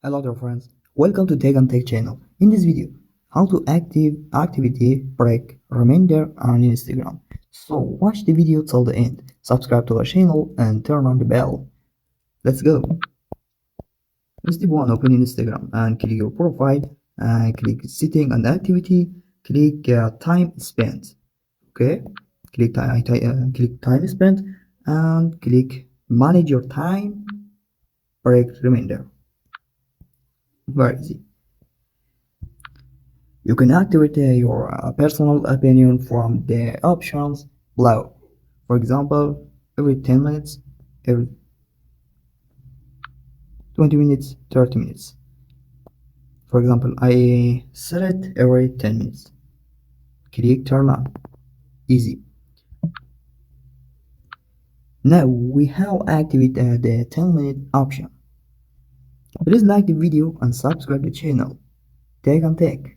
Hello dear friends, welcome to techt channel. In this video, how to activity break reminder on Instagram. So watch the video till the end, subscribe to our channel and turn on the bell. Let's go. Step 1, open Instagram and click your profile and click setting and activity, click time spent. Okay, click time spent and click manage your time break reminder. Very easy. You can activate your personal opinion from the options below. For example, every 10 minutes, every 20 minutes, 30 minutes. For example, I set it every 10 minutes. Click turn on. Easy. Now we have activated the 10-minute option. Please like the video and subscribe the channel. Take and take.